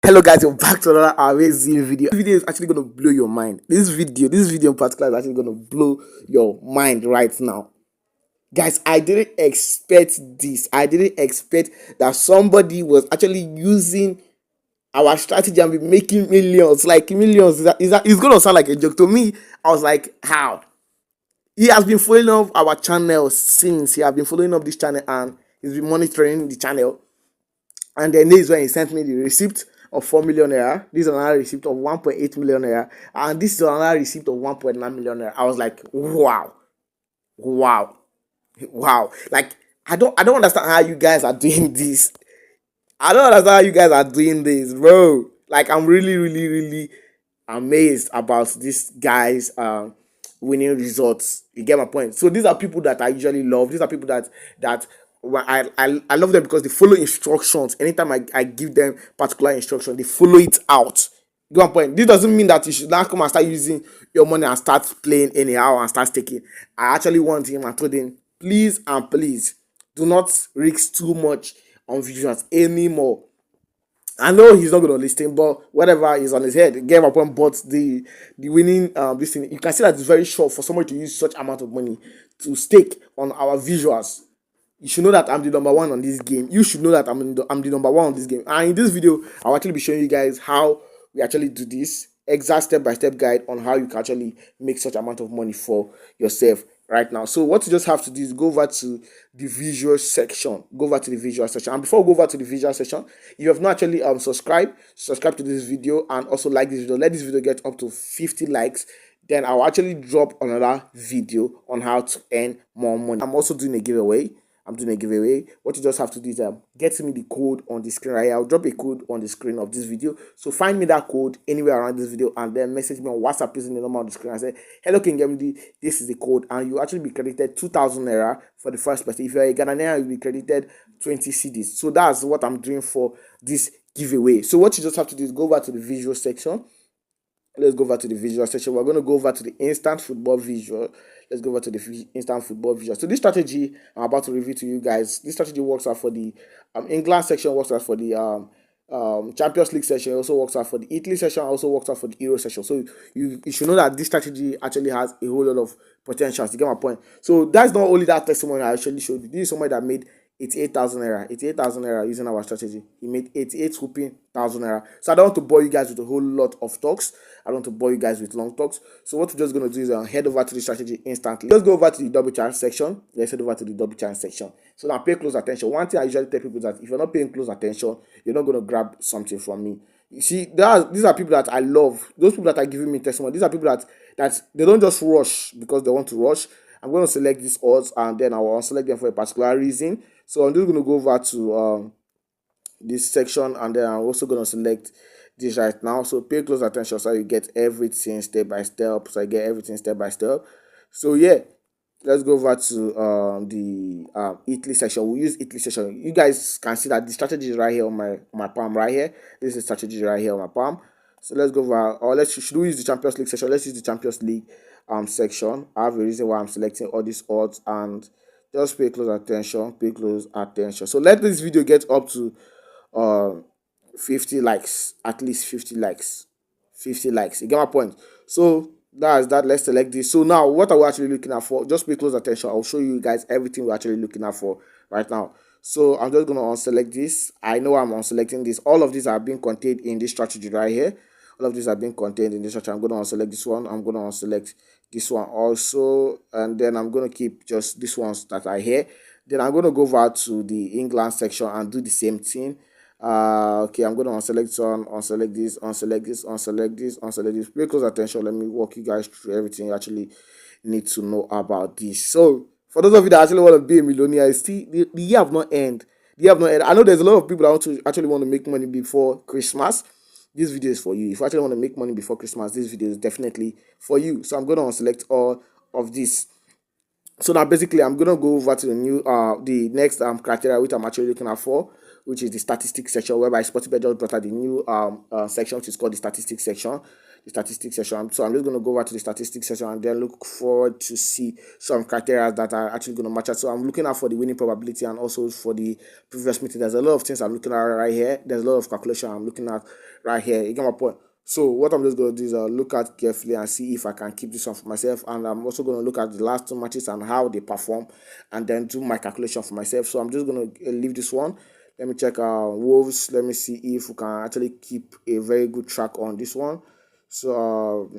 Hello guys, we're back to another amazing video. This video is actually gonna blow your mind. This video in particular is actually gonna blow your mind right now. Guys, I didn't expect this. I didn't expect that somebody was actually using our strategy and be making millions, like millions. It's gonna sound like a joke to me. I was like, how? He has been following up our channel since. He has been following up this channel and he's been monitoring the channel. And then this is when he sent me the receipt of 4 million naira. This is another receipt of 1.8 million naira. And this is another receipt of 1.9 million naira. I was like, wow. Wow. Wow. Like, I don't understand how you guys are doing this. I don't understand how you guys are doing this, bro. Like, I'm really, really, really amazed about this guy's winning results. You get my point. So these are people that I usually love. These are people that well, I love them because they follow instructions. Anytime I give them particular instruction, they follow it out. You get my point. This doesn't mean that you should now come and start using your money and start playing anyhow and start taking. I actually want him and told him, please and please do not risk too much on visuals anymore. I know he's not gonna listen, but whatever is on his head, get my point. But the winning this thing, you can see that it's very short for somebody to use such amount of money to stake on our visuals. You should know that I'm the number one on this game. You should know that I'm the number one on this game. And in this video, I'll actually be showing you guys how we actually do this. Exact step-by-step guide on how you can actually make such amount of money for yourself right now. So what you just have to do is go over to the visual section. Go over to the visual section. And before we go over to the visual section, if you have not actually subscribe to this video and also like this video. Let this video get up to 50 likes. Then I'll actually drop another video on how to earn more money. I'm also doing a giveaway. What you just have to do is get me the code on the screen right here. I'll drop a code on the screen of this video. So find me that code anywhere around this video and then message me on WhatsApp using the number on the screen and say, hello King MD, this is the code, and you actually be credited 2,000 naira for the first person. If you're a Ghanaian, you'll be credited 20 cedis. So that's what I'm doing for this giveaway. So what you just have to do is go over to the visual section. Let's go over to the visual section. We're going to go over to the instant football visual. Let's go over to the instant football visual. So this strategy I'm about to review to you guys, this strategy works out for the England section, works out for the Champions League section, it also works out for the Italy section, also works out for the Euro section. So you should know that this strategy actually has a whole lot of potential. You get my point? So that's not only that testimony I actually showed you. This is somebody that made 88,000 naira. 88,000 naira using our strategy. He made 88,000 naira. So I don't want to bore you guys with a whole lot of talks. I don't want to bore you guys with long talks. So what we're just going to do is head over to the strategy instantly. Let's go over to the double chance section. Let's head over to the double chance section. So now pay close attention. One thing I usually tell people is that if you're not paying close attention, you're not going to grab something from me. You see, these are people that I love. Those people that are giving me testimony. These are people that they don't just rush because they want to rush. I'm going to select these odds and then I will select them for a particular reason. So I'm just going to go over to this section and then I'm also going to select this right now. So pay close attention so you get everything step by step. So yeah, let's go over to the Italy section. We'll use Italy section. You guys can see that the strategy is right here on my palm right here. This is the strategy right here on my palm. So let's go over, or should we use the Champions League section? Let's use the Champions League section. I have a reason why I'm selecting all these odds and just pay close attention. So let this video get up to 50 likes, at least 50 likes. You get my point? So that's that. Let's select this. So now what are we actually looking at for? Just pay close attention. I'll show you guys everything we're actually looking at for right now. So I'm just gonna unselect this. I know I'm unselecting this. All of these are being contained in this strategy right here. All of these are being contained in this strategy. I'm gonna unselect this one. I'm gonna unselect this one also, and then I'm gonna keep just these ones that are here. Then I'm gonna go over to the England section and do the same thing. Okay, I'm gonna unselect one, unselect this. Pay close attention. Let me walk you guys through everything you actually need to know about this. So for those of you that actually want to be a millionaire, see, the year have not ended. I know there's a lot of people that actually want to make money before Christmas. This video is for you. If you actually want to make money before Christmas, this video is definitely for you. So I'm going to unselect all of this. So now basically I'm going to go over to the next criteria which I'm actually looking at for, which is the statistics section, whereby Sportybet just brought out the new section which is called the statistics section. the statistics section. So I'm just going to go over to the statistics section and then look forward to see some criteria that are actually going to match up. So I'm looking out for the winning probability and also for the previous meeting. There's a lot of things I'm looking at right here. There's a lot of calculation I'm looking at right here. You get my point? So what I'm just going to do is look at carefully and see if I can keep this one for myself. And I'm also going to look at the last two matches and how they perform and then do my calculation for myself. So I'm just going to leave this one. Let me check Wolves. Let me see if we can actually keep a very good track on this one. So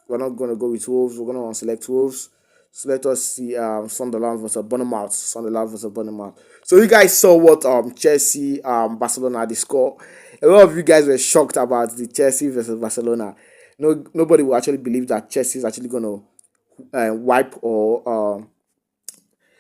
we're not going to go with Wolves. We're going to select Wolves. So let us see Sunderland versus Bournemouth. Sunderland versus Bournemouth. So you guys saw what Chelsea Barcelona the score. A lot of you guys were shocked about the Chelsea versus Barcelona. Nobody will actually believe that Chelsea is actually going to wipe or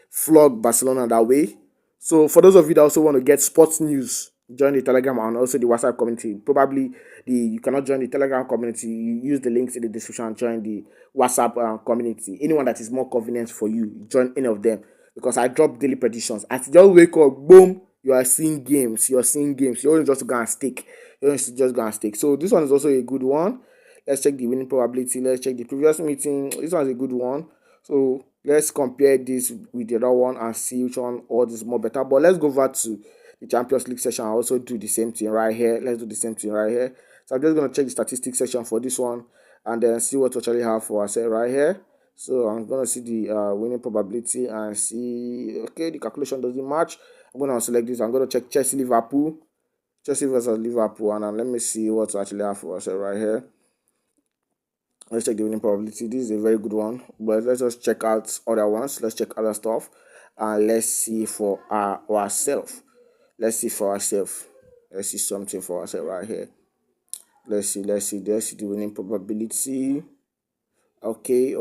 flog Barcelona that way. So for those of you that also want to get sports news, join the Telegram and also the WhatsApp community. Probably you cannot join the Telegram community. You use the links in the description and join the WhatsApp community. Anyone that is more convenient for you, join any of them because I drop daily predictions. As you just wake up, boom, you are seeing games. You are seeing games. You only just go and stake. You only just go and stake. So this one is also a good one. Let's check the winning probability. Let's check the previous meeting. This one is a good one. So let's compare this with the other one and see which one odds is more better. But let's go over to the Champions League section. I also do the same thing right here. Let's do the same thing right here. So I'm just going to check the statistics section for this one and then see what we actually have for ourselves right here. So I'm going to see the winning probability and see, okay, the calculation doesn't match. I'm going to select this. I'm going to check Chelsea Liverpool. Chelsea versus Liverpool. And let me see what we actually have for ourselves right here. Let's check the winning probability. This is a very good one. But let's just check out other ones. Let's check other stuff. And let's see for ourselves. Let's see for ourselves. Let's see something for ourselves right here. Let's see the winning probability. Okay.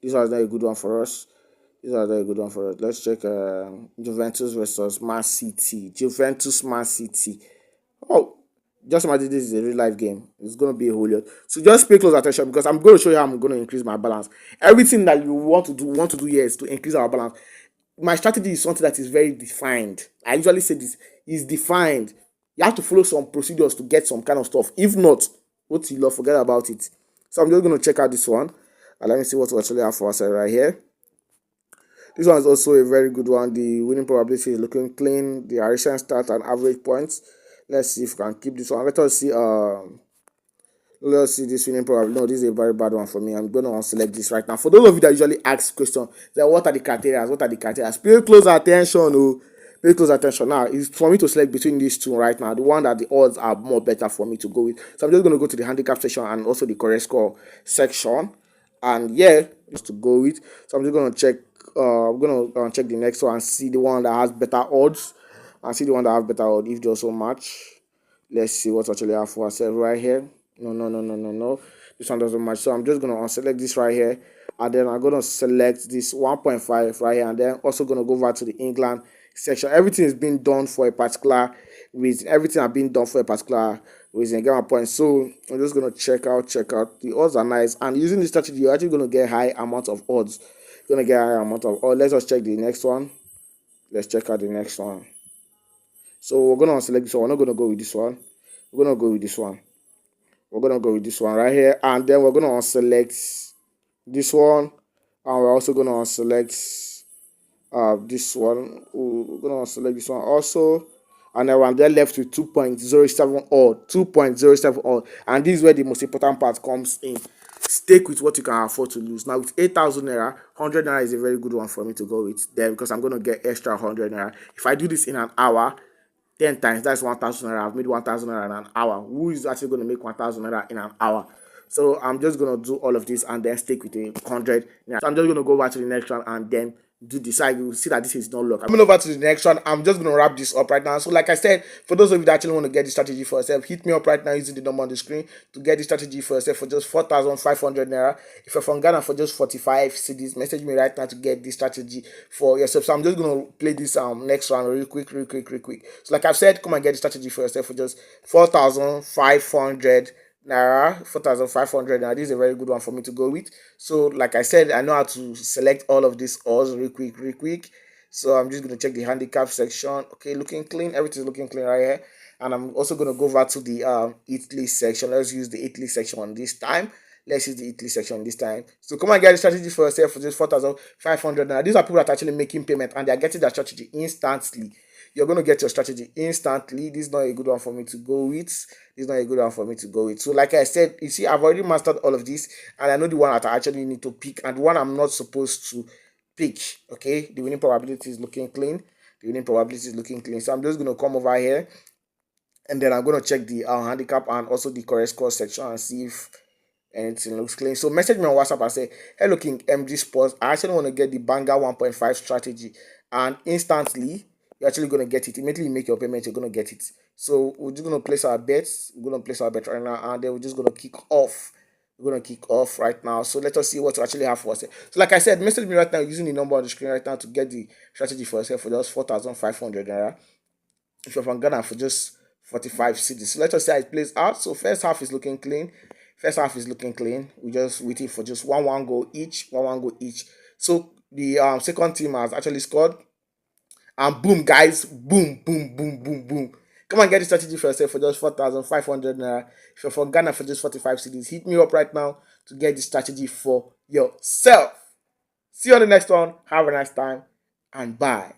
This was not a good one for us. Let's check Juventus versus Man City. Man City. Oh, just imagine this is a real life game. It's going to be a whole lot. So just pay close attention because I'm going to show you how I'm going to increase my balance. Everything that you want to do here is to increase our balance. My strategy is something that is very defined. I usually say this is defined. You have to follow some procedures to get some kind of stuff. If not, what you love, forget about it. So I'm just going to check out this one. And let me see what we actually have for us right here. This one is also a very good one. The winning probability is looking clean. The recent start and average points. Let's see if we can keep this one. Let's see this winning probability. No, this is a very bad one for me. I'm going to unselect this right now. For those of you that usually ask questions, then what are the criteria? Pay close attention. Oh, pay close attention. Now, it's for me to select between these two right now. The one that the odds are more better for me to go with. So I'm just going to go to the handicap section and also the correct score section. And yeah, just to go with. So I'm just going to check. I'm going to check the next one and see the one that has better odds. And see the one that have better odds if they also match. Let's see what actually have for ourselves right here. No. This one doesn't match. So I'm just going to unselect this right here. And then I'm going to select this 1.5 right here. And then also going to go over to the England section. Everything is being done for a particular reason. Get my point. So I'm just going to check out. The odds are nice. And using this strategy, you're actually going to get high amount of odds. Let's just check the next one. Let's check out the next one. So we're going to select this one. We're not going to go with this one. We're going to go with this one right here. And then we're going to select this one. And we're also going to select this one. We're going to select this one also. And then we're left with 2.07 odd. 2.07 odd. And this is where the most important part comes in. Stake with what you can afford to lose. Now with 8,000 naira, 100 naira is a very good one for me to go with there because I'm going to get extra 100 naira. If I do this in an hour, 10 times, that's 1,000 naira. I've made 1,000 naira in an hour. Who is actually going to make 1,000 naira in an hour? So I'm just going to do all of this and then stick with 100 naira. So I'm just going to go over to the next one and then do this. I will see that this is not luck. I'm going over to the next one. I'm just going to wrap this up right now. So like I said, for those of you that actually want to get the strategy for yourself, hit me up right now using the number on the screen to get the strategy for yourself for just 4,500 naira. If you're from Ghana, for just 45 cedis, message me right now to get the strategy for yourself. So I'm just going to play this next one real quick. So like I've said, come and get the strategy for yourself for just 4,500 naira, 4,500 naira. This is a very good one for me to go with. So like I said, I know how to select all of these odds real quick. So I'm just going to check the handicap section. Okay, looking clean. Everything's looking clean right here. And I'm also going to go over to the Italy section. Let's use the Italy section on this time. Let's use the Italy section this time. So come and get the strategy for yourself for just 4,500 naira. These are people that are actually making payment and they are getting their strategy instantly. You're going to get your strategy instantly. This is not a good one for me to go with. This is not a good one for me to go with. So like I said, you see, I've already mastered all of this and I know the one that I actually need to pick and the one I'm not supposed to pick. Okay, the winning probability is looking clean. The winning probability is looking clean. So I'm just going to come over here and then I'm going to check the handicap and also the correct score section and see if anything looks clean. So message me on WhatsApp and say, hello King MG Sports, I actually want to get the banger 1.5 strategy, and instantly you're actually going to get it. Immediately you make your payment, you're going to get it. So we're just going to place our bets. We're going to place our bet right now and then we're just going to kick off. We're going to kick off right now. So let us see what to actually have for us. So like I said, message me right now using the number on the screen right now to get the strategy for yourself for just 4,500 naira. If you're from Ghana, for just 45 cedis. So let us see how it plays out. So first half is looking clean. First half is looking clean. We just waiting for just one goal each. One goal each. So the second team has actually scored. And boom, guys. Boom, boom, boom, boom, boom. Come and get the strategy for yourself for just 4,500 naira. If you're from Ghana for just 45 cedis, hit me up right now to get the strategy for yourself. See you on the next one. Have a nice time and bye.